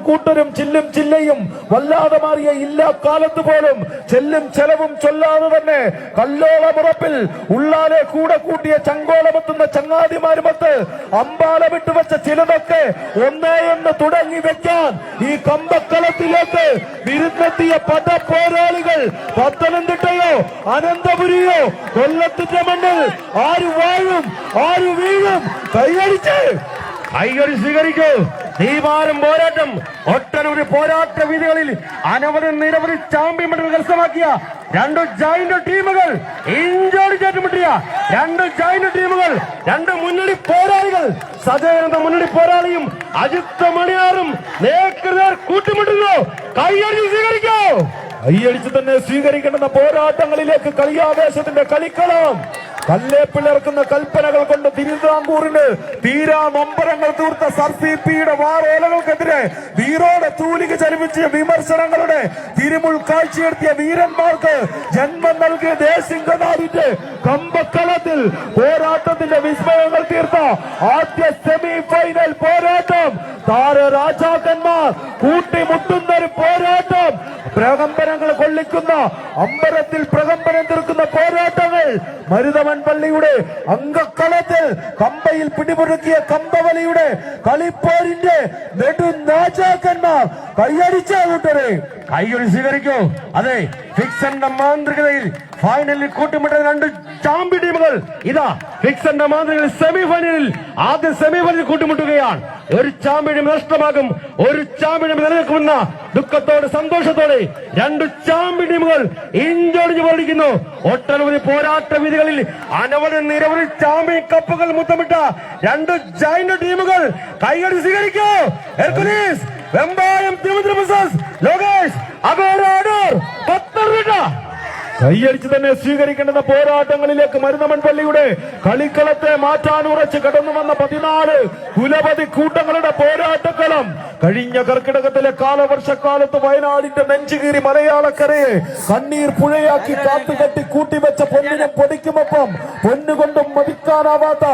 കൂട്ടരും ചില്ലും ചില്ലയും വല്ലാതെ മാറിയ ഇല്ലാ കാലത്ത് പോലും ചെല്ലും ചെലവും ചൊല്ലാതെ തന്നെ കല്ലോളമുറപ്പിൽ ഉള്ളാലെ കൂടെ കൂട്ടിയ ചങ്കോളമെത്തുന്ന ചങ്ങാതിമാരുമൊത്ത് അമ്പാലമിട്ട് വെച്ച ചിലതൊക്കെ ഒന്നേയെന്ന് തുടങ്ങി വെക്കാൻ ഈ കമ്പക്കളത്തിലേക്ക് വിരുന്നെത്തിയ പടപോരാളികൾ പത്തനംതിട്ടയോ അനന്തപുരിയോ കൊല്ലത്തിന്റെ മണ്ണിൽ ആര് വാഴും ആര് വീഴും കൈയടിച്ച് കൈയടി സ്വീകരിക്കൂ. തീവാരം പോരാട്ടം ഒട്ടനവധി പോരാട്ട വീതികളിൽ നിരവധി ചാമ്പ്യൻ മെഡൽ കരസ്ഥമാക്കിയ രണ്ട് ജോയിന്റ് ടീമുകൾ ഇഞ്ചോട് ചേറ്റുമുട്ടിയ രണ്ട് ജോയിന്റ് ടീമുകൾ രണ്ട് മുന്നണി പോരാളികൾ സജയൻ എന്ന മുന്നണി പോരാളിയും അജിത് മണിയാറും നേർക്കുനേർ കൂട്ടിമുട്ടുന്നു. കൈയടിച്ച് സ്വീകരിക്കൂ. കൈയടിച്ച് തന്നെ സ്വീകരിക്കേണ്ടുന്ന പോരാട്ടങ്ങളിലേക്ക് കളിയാവേശത്തിന്റെ കളിക്കളം കല്ലേപ്പിളിറക്കുന്ന കൽപ്പനകൾ കൊണ്ട് തിരുവിതാംകൂറിന് തീരാ നൊമ്പരങ്ങൾ തീർത്ത സർസിപിയുടെ വാറോലകൾക്കെതിരെ വീരോടെ തൂലിക ചലിപ്പിച്ച വിമർശനങ്ങളുടെ തിരുമുൾ കാഴ്ചയെടുത്തിയ വീരന്മാർക്ക് ജന്മം നൽകിയ ദേശിംഗനാടിന്റെ കമ്പക്കളത്തിൽ പോരാട്ടത്തിന്റെ വിസ്മയങ്ങൾ തീർത്ത ആദ്യ സെമി ഫൈനൽ പോരാട്ടം താരരാജാക്കന്മാർ കൂട്ടിമുട്ടുന്ന ഒരു പോരാട്ടം പ്രകമ്പനങ്ങൾ കൊള്ളിക്കുന്ന അമ്പലത്തിൽ പ്രകമ്പനം തീർക്കുന്ന പോരാട്ടങ്ങൾ മരുതമൻ പള്ളിയുടെ അങ്കക്കളത്തിൽ കമ്പയിൽ പിടിമുറുക്കിയ കമ്പവലിയുടെ കളിപ്പോരിന്റെ നെടുനാജാക്കന്മാർ കൈയടിച്ച കൂട്ടരെ കൈയൊഴി സ്വീകരിക്കൂ. അതെ, ഫിക്സന്റെ മാന്ത്രികതയിൽ ഫൈനലിൽ കൂട്ടിമുട്ടുന്ന രണ്ട് ചാമ്പ്യൻ ടീമുകൾ ഇതാ ഫിക്സന്റെ മാന്ത്രികയിൽ സെമി ഫൈനലിൽ ആദ്യ സെമി ഫൈനലിൽ കൂട്ടിമുട്ടുകയാണ്. ഒരു ചാമ്പ്യനും നഷ്ടമാകും, ഒരു ചാമ്പ്യനും നിലനിൽക്കുന്ന ദുഃഖത്തോടെ സന്തോഷത്തോടെ രണ്ട് ചാമ്പ്യൻ ടീമുകൾ ഇഞ്ചോടിഞ്ഞ് പോരാടിക്കുന്നു. ഒട്ടനവധി പോരാട്ട വീതികളിൽ നിരവധി ചാമ്പ്യൻ കപ്പുകൾ മുത്തമിട്ട രണ്ട് ജോയിന്റ് ടീമുകൾ കൈയടി സ്വീകരിക്കൂ. ഹെർക്കുലീസ് വെമ്പായം ലോകേഷ് അഗോരാടൂർ പത്തനംതിട്ട കൈയടിച്ച് തന്നെ സ്വീകരിക്കേണ്ടുന്ന പോരാട്ടങ്ങളിലേക്ക് മരുതമൻ പള്ളിയുടെ കളിക്കളത്തെ മാറ്റാൻ ഉറച്ച് കടന്നു വന്ന 14 കുലപതി കൂട്ടങ്ങളുടെ പോരാട്ടക്കളം കഴിഞ്ഞ കർക്കിടകത്തിലെ കാലവർഷക്കാലത്ത് വയനാടിന്റെ നെഞ്ചുകീറി മലയാളക്കരയെ കണ്ണീർ പുഴയാക്കി കാത്തുകെട്ടി കൂട്ടിവെച്ച പൊന്നിനും പൊടിക്കുമൊപ്പം പൊന്നുകൊണ്ടും മതിക്കാനാവാത്ത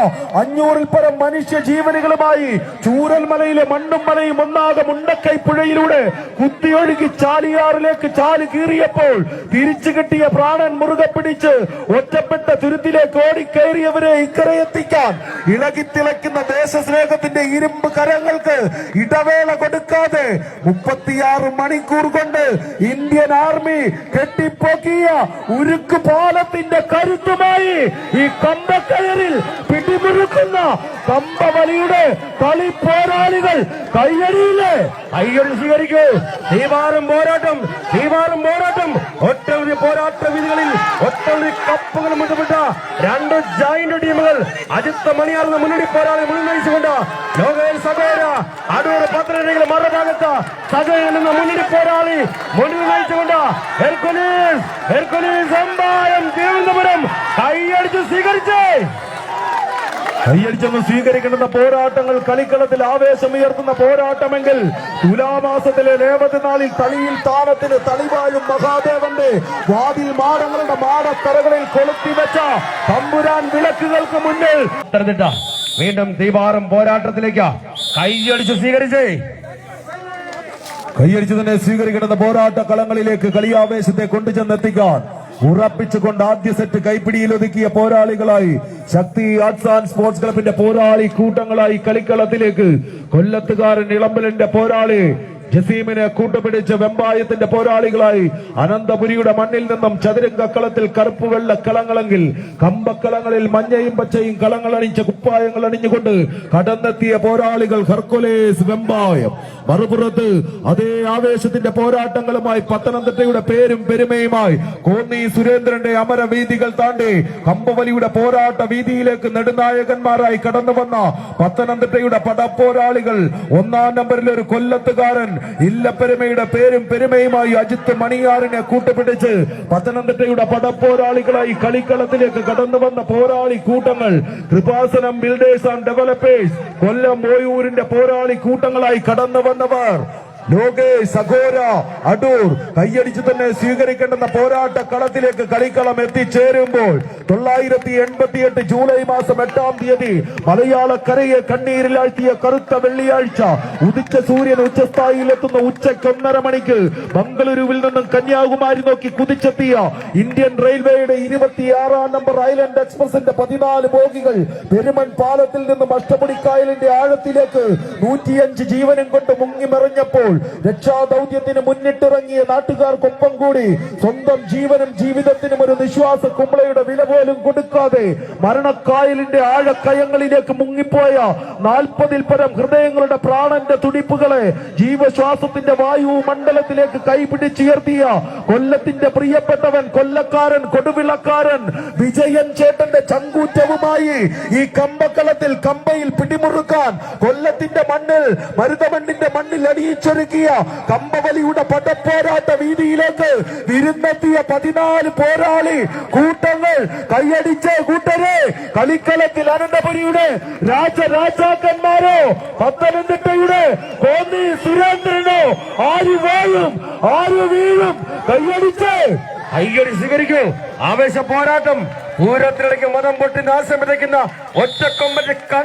500-ൽ പരം മനുഷ്യ ജീവനുകളുമായി ചൂരൽമലയിലെ മണ്ണും മലയും ഒന്നാകെ മുണ്ടക്കൈ പുഴയിലൂടെ കുത്തിയൊഴുകി ചാലിയാറിലേക്ക് ചാല് കീറിയപ്പോൾ തിരിച്ചു കിട്ടിയ പ്രാണൻ മുറുകെ പിടിച്ച് ഒറ്റപ്പെട്ട തുരുത്തിലേക്ക് ഓടിക്കയറിയവരെ ഇക്കരയെത്തിക്കാൻ ഇളകിത്തിളയ്ക്കുന്ന ദേശസ്നേഹത്തിന്റെ ഇരുമ്പ് കരങ്ങൾക്ക് ഇടവേള കൊടുക്കാതെ 36 മണിക്കൂർ കൊണ്ട് ഇന്ത്യൻ ആർമി കെട്ടിപ്പൊക്കിയ ഉരുക്ക് പാലത്തിന്റെ കരുത്തുമായി ഈ കമ്പക്കയറിൽ പിടിമുറുക്കുന്ന കമ്പവലിയുടെ കളി പോരാളികൾ കൈയടിയില്ലേ കൈയടി സ്വീകരിക്കൂ. തീവാരം പോരാട്ടം ഒട്ടനവധി പോരാട്ട വീതികളിൽ ഒട്ടനവധി കപ്പുകൾ മുന്നപ്പെട്ട രണ്ട് ജോയിന്റ് ടീമുകൾ അജിത് മണിയാറുന്ന മുന്നണി പോരാളി മുന്നിൽ നയിച്ചുകൊണ്ട് ലോകേഷ് സബേര അടൂർ പത്തനംതിട്ടയിലെ മറുഭാഗത്ത് സജയൻ എന്ന മുന്നണി പോരാളി മുന്നിൽ നയിച്ചുകൊണ്ട് ഹെർക്കുലീസ് അമ്പായം തിരുവനന്തപുരം കൈയടിച്ച് കൈയടിച്ചെന്ന് സ്വീകരിക്കേണ്ടുന്ന പോരാട്ടങ്ങൾ കളിക്കളത്തിൽ ആവേശമുയർത്തുന്ന പോരാട്ടമെങ്കിൽ തുലാമാസത്തിലെ രേവതി നാളിൽ തളിയിൽ താനത്തിന് തളിവായും മഹാദേവന്റെ വാതിൽ മാടങ്ങളുടെ മാടത്തറകളിൽ കൊളുത്തിവെച്ച തമ്പുരാൻ വിളക്കുകൾക്ക് മുന്നിൽ വീണ്ടും തീവാറും പോരാട്ടത്തിലേക്ക് കൈയടിച്ച് തന്നെ സ്വീകരിക്കേണ്ടുന്ന പോരാട്ട കളങ്ങളിലേക്ക് കളിയാവേശത്തെ കൊണ്ടുചെന്നെത്തിക്കാൻ ഉറപ്പിച്ചുകൊണ്ട് ആദ്യ സെറ്റ് കൈപ്പിടിയിൽ ഒതുക്കിയ പോരാളികളായി ശക്തി ആർട്സ് ആൻഡ് സ്പോർട്സ് ക്ലബിന്റെ പോരാളി കൂട്ടങ്ങളായി കളിക്കളത്തിലേക്ക് കൊല്ലത്തുകാരൻ ഇളമ്പലിന്റെ പോരാളി ജസീമിനെ കൂട്ടുപിടിച്ച് വെമ്പായത്തിന്റെ പോരാളികളായി അനന്തപുരിയുടെ മണ്ണിൽ നിന്നും ചതുരംഗക്കളത്തിൽ കറുപ്പ് വെള്ള കളങ്ങളെങ്കിൽ കമ്പക്കളങ്ങളിൽ മഞ്ഞയും പച്ചയും കളങ്ങളണിച്ച കുപ്പായങ്ങൾ അണിഞ്ഞുകൊണ്ട് കടന്നെത്തിയ പോരാളികൾ ഹെർക്കുലീസ് വെമ്പായം. മറുപുറത്ത് അതേ ആവേശത്തിന്റെ പോരാട്ടങ്ങളുമായി പത്തനംതിട്ടയുടെ പേരും പെരുമയുമായി കോന്നി സുരേന്ദ്രന്റെ അമരവീതികൾ താണ്ടി കമ്പവലിയുടെ പോരാട്ട വീതിയിലേക്ക് നെടുനായകന്മാരായി കടന്നു വന്ന പത്തനംതിട്ടയുടെ പടപ്പോരാളികൾ. 1-ാം നമ്പറിൽ ഒരു കൊല്ലത്തുകാരൻ ഇല്ലപ്പെരുമയുടെ പേരും പെരുമയുമായി അജിത് മണിയാറിനെ കൂട്ടുപിടിച്ച് പത്തനംതിട്ടയുടെ പടപ്പോരാളികളായി കളിക്കളത്തിലേക്ക് കടന്നു വന്ന പോരാളി കൂട്ടങ്ങൾ കൃപാസനം ബിൽഡേഴ്സ് ആൻഡ് ഡെവലപ്പേഴ്സ് കൊല്ലം ഓയൂരിന്റെ പോരാളി കൂട്ടങ്ങളായി കടന്നു വന്നവർ ലോകേഷ് അഘോര അടൂർ കൈയടിച്ചു തന്നെ സ്വീകരിക്കേണ്ടുന്ന പോരാട്ട കളത്തിലേക്ക് കളിക്കളം എത്തിച്ചേരുമ്പോൾ 988 ജൂലൈ മാസം 8-ാം തീയതി മലയാളക്കരയെ കണ്ണീരിലാഴ്ത്തിയ കറുത്ത വെള്ളിയാഴ്ച ഉദിച്ച സൂര്യൻ ഉച്ചസ്ഥായിയിലെത്തുന്ന ഉച്ചയ്ക്ക് 1:30 മണിക്ക് ബംഗളൂരുവിൽ നിന്നും കന്യാകുമാരി നോക്കി കുതിച്ചെത്തിയ ഇന്ത്യൻ റെയിൽവേയുടെ 26-ാം നമ്പർ ഐലൻഡ് എക്സ്പ്രസിന്റെ 14 ബോഗികൾ പെരുമൺ പാലത്തിൽ നിന്നും അഷ്ടമുടിക്കായലിന്റെ ആഴത്തിലേക്ക് 105 ജീവനും കൊണ്ട് മുങ്ങിമറിഞ്ഞപ്പോൾ രക്ഷാദൌത്യത്തിന് മുന്നിട്ടിറങ്ങിയ നാട്ടുകാർക്കൊപ്പം കൂടി സ്വന്തം ജീവനും ജീവിതത്തിനും ഒരു നിശ്വാസ കുമ്പളയുടെ വില പോലും കൊടുക്കാതെ മരണക്കായലിന്റെ ആഴക്കയങ്ങളിലേക്ക് മുങ്ങിപ്പോയ 40-ൽ പരം ഹൃദയങ്ങളുടെ പ്രാണന്റെ തുടിപ്പുകളെ ജീവശ്വാസത്തിന്റെ വായുമണ്ഡലത്തിലേക്ക് കൈപിടിച്ചുയർത്തിയ കൊല്ലത്തിന്റെ പ്രിയപ്പെട്ടവൻ കൊല്ലക്കാരൻ കൊടുവിളക്കാരൻ വിജയൻ ചേട്ടന്റെ ചങ്കൂറ്റവുമായി ഈ കമ്പക്കളത്തിൽ കമ്പയിൽ പിടിമുറുക്കാൻ കൊല്ലത്തിന്റെ മണ്ണിൽ മരുതമണ്ണിന്റെ മണ്ണിൽ അടിയിച്ചൊരുക്കിയ കമ്പവലിയുടെ പടപ്പോരാട്ട വീതിയിലേക്ക് വിരുന്നെത്തിയ 14 പോരാളി കൂട്ടങ്ങൾ കൈയടിച്ച് കൂട്ടരെ കളിക്കളത്തിൽ അനന്തപുരിയുടെ രാജരാജാക്കന്മാരോ പത്തനംതിട്ടയുടെ കോന്നി സുരേന്ദ്രനോ ആര് വാഴും ആര് വീഴും കൈയടിച്ച് കൈയടി സ്വീകരിക്കൂ. ആവേശ പോരാട്ടം പൂരത്തിനിടയ്ക്ക് മതം പൊട്ടി നാശം വിതയ്ക്കുന്ന ഒറ്റക്കൊമ്പന്റെ